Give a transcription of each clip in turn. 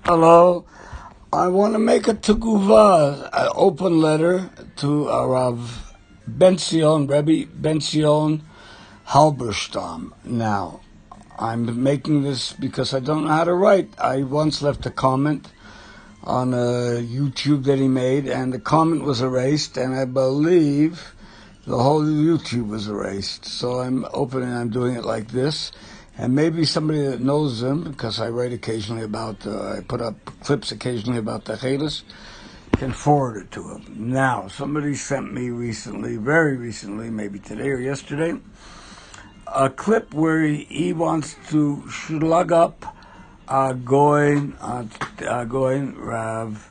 Hello. I want to make a teguva, an open letter to Rav tzion, Rabbi tzion halberstam. Now, I'm making this because I don't know how to write. I once left a comment on a YouTube that he made, and the comment was erased, and I believe the whole YouTube was erased. So I'm doing it like this. And maybe somebody that knows him, because I write occasionally about, I put up clips occasionally about Techeles, can forward it to him. Now, somebody sent me recently, very recently, maybe today or yesterday, a clip where he wants to slug up Goin Rav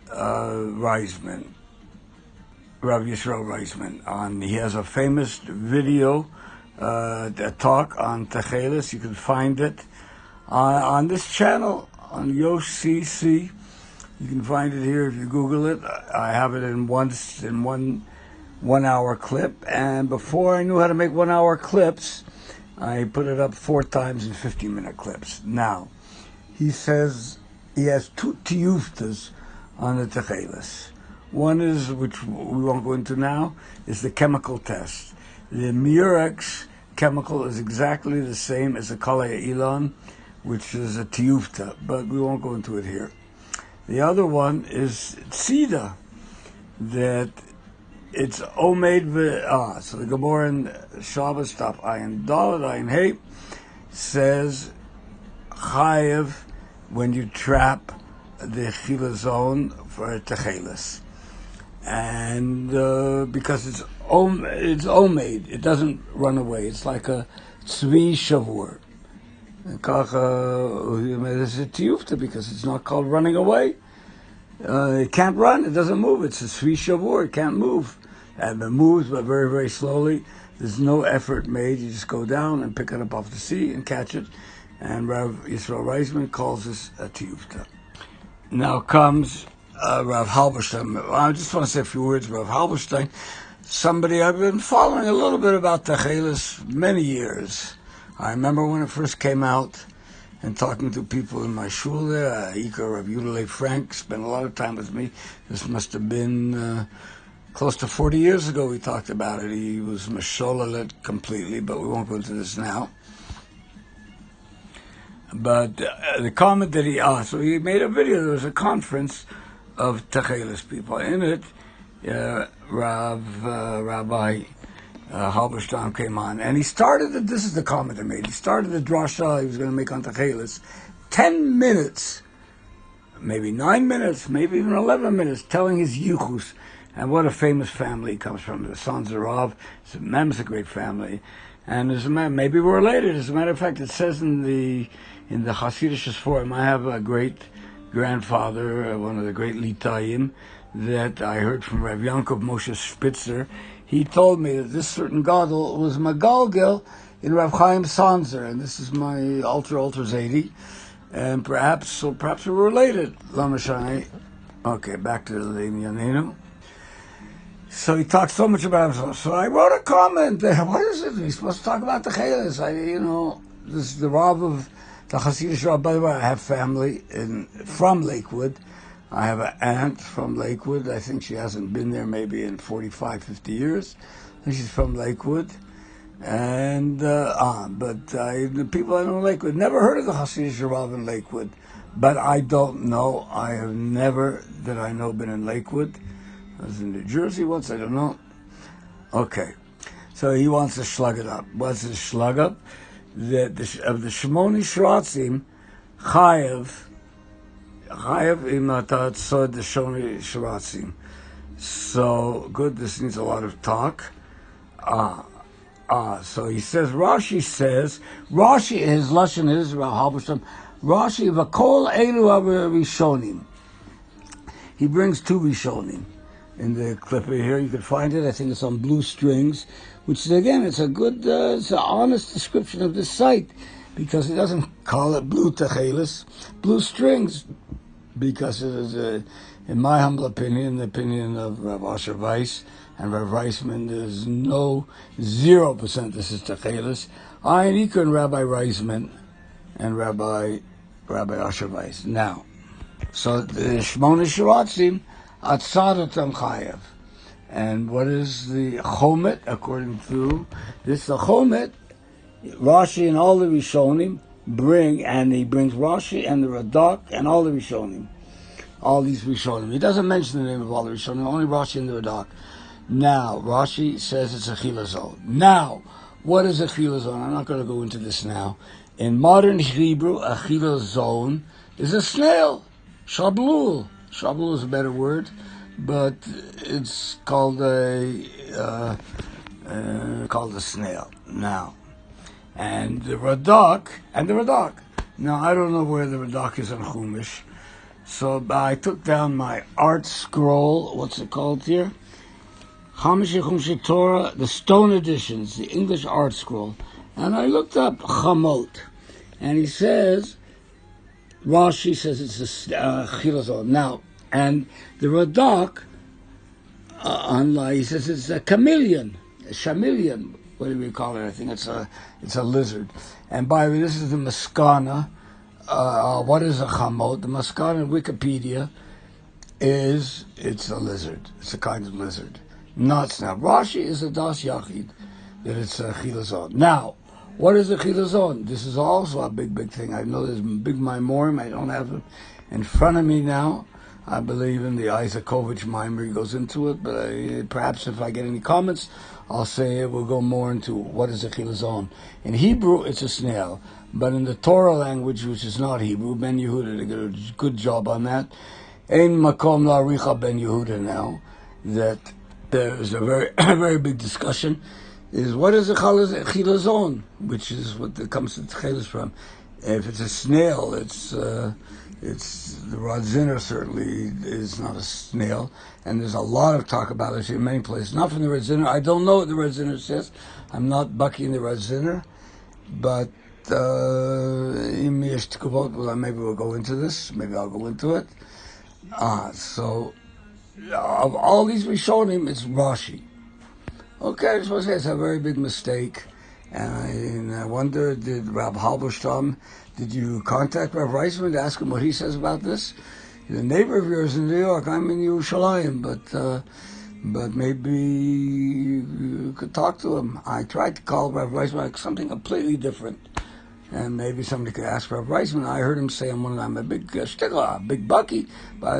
Reisman, Rav Yisrael Reisman. He has a famous video, a talk on Techeles. You can find it on this channel on YoCC. You can find it here if you Google it. I have it in one 1 hour clip, and before I knew how to make 1 hour clips, I put it up 4 times in 50-minute clips. Now, he says he has 2 tiyuftas on the Techeles. One is, which we won't go into now, is the chemical test. The Murex chemical is exactly the same as the Kalei Elon, which is a tiyufta, but we won't go into it here. The other one is tzida, that it's omed ve'ah. So the Gemara in Shabbos Taf Ayin Dalet Ayin Hey says chayev when you trap the chilazon for Techeles. And because it's omed, it doesn't run away. It's like a tzvi shavur. It's a tiyufta because it's not called running away. It can't run. It doesn't move. It's a tzvi shavur. It can't move. And it moves, but very, very slowly. There's no effort made. You just go down and pick it up off the sea and catch it. And Rav Yisrael Reisman calls this a tiyufta. Now comes Rav Halberstam. I just want to say a few words. Rav Halberstam, somebody I've been following a little bit about Techeles many years. I remember when it first came out and talking to people in my shul there. Ika Rav Yudale Frank spent a lot of time with me. This must have been close to 40 years ago we talked about it. He was Techelet completely, but we won't go into this now. But the comment that so he made a video. There was a conference of Techeles people. In it, Rabbi halberstam came on, and he started, this is the comment I made, he started the drasha he was going to make on Techeles, 10 minutes, maybe 9 minutes, maybe even 11 minutes, telling his yichus, and what a famous family he comes from, the sons of Rav. Mem's a great family, and maybe we're related. As a matter of fact, it says in the Hasidic forum, I have a great grandfather, one of the great Litayim, that I heard from Rav Yankov Moshe Spitzer. He told me that this certain gadol was Magalgel in Rav Chaim Sanzer, and this is my alter Zaidi, and perhaps we're related. Lamashani. Okay, back to the Yaninu. So he talks so much about himself. So I wrote a comment there. What is it? He's supposed to talk about the Techeles. This is the Rav of the Hasidic Rav. By the way, I have family from Lakewood. I have an aunt from Lakewood. I think she hasn't been there maybe in 45, 50 years. And she's from Lakewood. And, the people I know in Lakewood, never heard of the Hasidic Rav in Lakewood. But I don't know. I have never, that I know, been in Lakewood. I was in New Jersey once, I don't know. Okay. So he wants to slug it up. What's the slug up? Of the Shmoni Shratzim, Chayev imatat sod the Shmoni Shratzim. So, good, this needs a lot of talk. So he says, his Lashon is, Halberstam, Rashi, V'kol elu Rishonim. He brings 2 Rishonim. In the clip here, you can find it. I think it's on Blue Strings, which is, again, it's a good, it's an honest description of this site, because he doesn't call it Blue Techeles, Blue Strings, because it is, in my humble opinion, the opinion of Rav Asher Weiss and Rav Reisman, there's 0% this is Techeles. I and Ika and Rabbi Reisman and Rabbi Asher Weiss. Now, So the Shmona Shiratzim, Atzadatam Chayev. And what is the Chomet, according to this? The Chomet, Rashi and all the Rishonim bring, and he brings Rashi and the Radak and all the Rishonim. All these Rishonim. He doesn't mention the name of all the Rishonim, only Rashi and the Radak. Now, Rashi says it's a chilazon. Now, what is a chilazon? I'm not going to go into this now. In modern Hebrew, a chilazon is a snail. Shablul. Shablul is a better word, but it's called a snail. Now, and the Radak. Now, I don't know where the Radak is on Chumash, so I took down my art scroll. What's it called here? Chamish Chumshi Torah, the stone editions, the English art scroll, and I looked up Chamot, and he says, Rashi says it's a chilazon. Now, and the Radak, he says it's a chameleon, a chameleon. What do we call it? I think it's a lizard. And by the way, this is the Maskana. What is a Chamot? The Maskana in Wikipedia is it's a lizard. It's a kind of lizard. Not snail. Rashi is a das yachid, that it's a chilazon. Now, what is a chilazon? This is also a big thing. I know there's big Maimorim. I don't have it in front of me now. I believe in the Isakovich Maimer. He goes into it, but perhaps if I get any comments, I'll say it will go more into what is a chilazon. In Hebrew, it's a snail. But in the Torah language, which is not Hebrew, Ben Yehuda did a good job on that. Ein makom la'aricha Ben Yehuda now, that there's a very, very big discussion, is what is a chilazon, which is what comes to Techeles from. If it's a snail, it's the Radziner certainly is not a snail, and there's a lot of talk about it in many places. Not from the Radziner. I don't know what the Radziner says. I'm not bucking the Radziner, but maybe we'll go into this. Maybe I'll go into it. So of all these Rishonim, it's Rashi. Okay, I suppose it's a very big mistake. And I wonder, did Rabbi halberstam, did you contact Rabbi Reisman to ask him what he says about this? He's a neighbor of yours in New York. I'm in Yerushalayim, but maybe you could talk to him. I tried to call Rabbi Reisman something completely different. And maybe somebody could ask Rabbi Reisman. I heard him say I'm a big shtickler, a big bucky. But I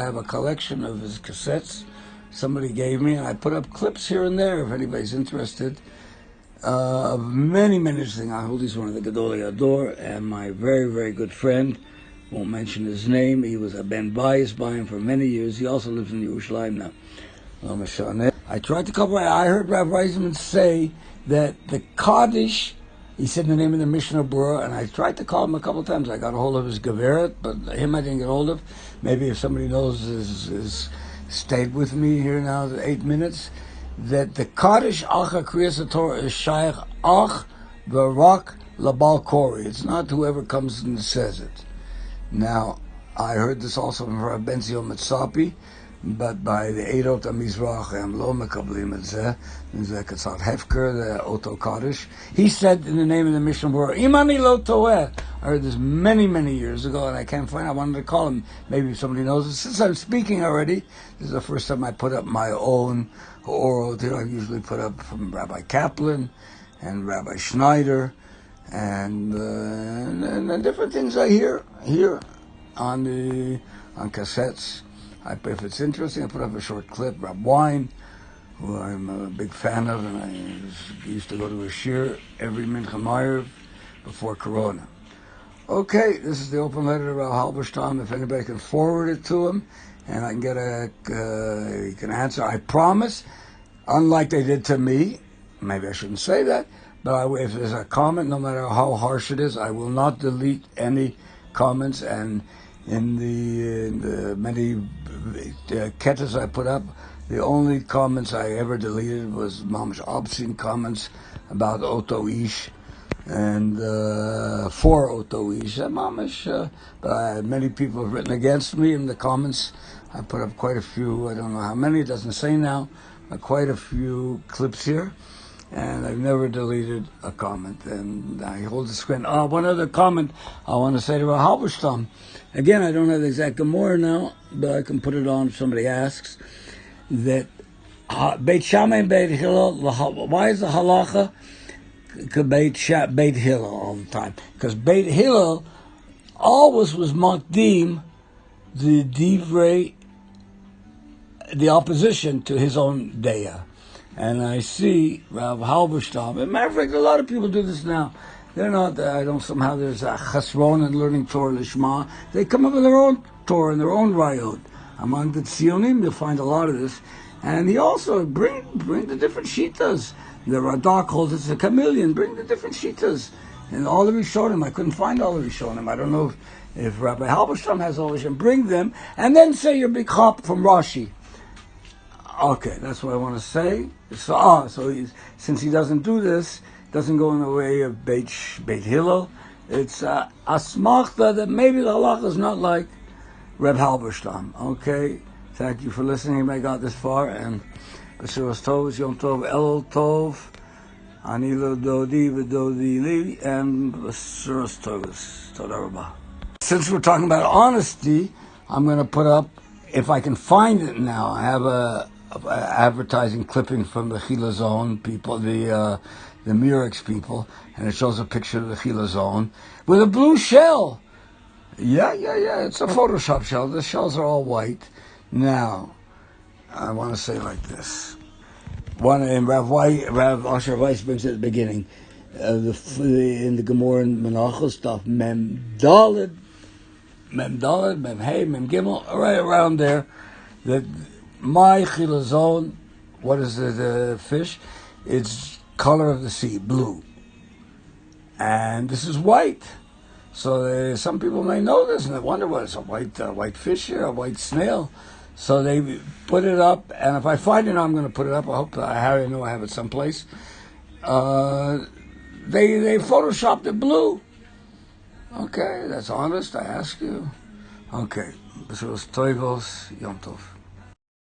have a collection of his cassettes somebody gave me, and I put up clips here and there if anybody's interested. Of many things. I hold he's one of the Gedolei Ador, and my very, very good friend, won't mention his name, he was a ben bias by him for many years. He also lives in Yerushalayim now. I tried to cover. I heard Rabbi Reisman say that the Kaddish, he said the name of the Mishnah Berurah, and I tried to call him a couple of times. I got a hold of his Geveret, but him I didn't get a hold of. Maybe if somebody knows is stayed with me here now 8 minutes, that the Kaddish Acha Kriyas Torah is Shaykh Ach V'Rak Labal Kori. It's not whoever comes and says it. Now, I heard this also from Rav Ben Zion Mitzapi, but by the Eidot HaMizrach, I'm lo mekablim et zeh, the Katzat Hefker, the Oto Kaddish. He said in the name of the Mishnah Berurah, Imani lo toeh. I heard this many years ago, and I can't find it. I wanted to call him. Maybe somebody knows it. Since I'm speaking already, this is the first time I put up my own oral. I usually put up from Rabbi Kaplan and Rabbi Schneider, and different things I hear on cassettes. If it's interesting, I put up a short clip. Rab Wine, who I'm a big fan of, and I used to go to a shir every Mincha Ma'ariv before Corona. Okay, this is the open letter to Rabbi halberstam. If anybody can forward it to him, and I can get he can answer. I promise, unlike they did to me, maybe I shouldn't say that, but if there's a comment, no matter how harsh it is, I will not delete any comments. And in the many ketas I put up, the only comments I ever deleted was mamash obscene comments about Oto Ish and for Oto Ish. Mamash, but many people have written against me in the comments. I put up quite a few. I don't know how many. It doesn't say now. Quite a few clips here. and I've never deleted a comment. And I hold the screen. One other comment I want to say to halberstam. Again, I don't have the exact Gemara now, but I can put it on if somebody asks. That Beit Shammai and Beit Hillel, why is the halacha Beit Hillel all the time? Because Beit Hillel always was makdim the divrei, the opposition to his own daya. And I see Rav Halberstam. As a matter of fact, a lot of people do this now. They're not, I don't, somehow there's a chasron in learning Torah Lishma. They come up with their own Torah and their own rayot. Among the tzionim, you'll find a lot of this. And he also bring the different shitas. The Radak calls it a chameleon. Bring the different shitas. And all the Rishonim, I couldn't find all the Rishonim. I don't know if Rabbi Halberstam has all the Rishonim. Bring them, and then say your big hop from Rashi. Okay, that's what I want to say. So since he doesn't do this, doesn't go in the way of Beit Hillel, it's asmachta that maybe the halacha is not like Reb Halberstam. Okay, thank you for listening. I got this far, and B'shuras Tov, Yom Tov, Elul Tov, Ani Lo Dodi V'Dodi Li, and B'shuras Tov. Toda Rabah. Since we're talking about honesty, I'm going to put up, if I can find it now, I have a advertising clipping from the Chila Zone people, the Murex people, and it shows a picture of the Chila Zone with a blue shell. Yeah, it's a Photoshop shell. The shells are all white. Now, I want to say like this. One, and Rav Asher Weiss brings it at the beginning, in the Gemara and Menachos stuff, Mem Daled, Mem Hey, Mem Gimel, right around there, that my Chila Zone, what is the fish? It's color of the sea, blue. And this is white. So some people may know this, and they wonder what it's a white fish here, a white snail. So they put it up, and if I find it, I'm going to put it up. I hope I have it someplace. They photoshopped it blue. Okay, that's honest, I ask you. Okay, B'shuras Tovos, Yom Tov.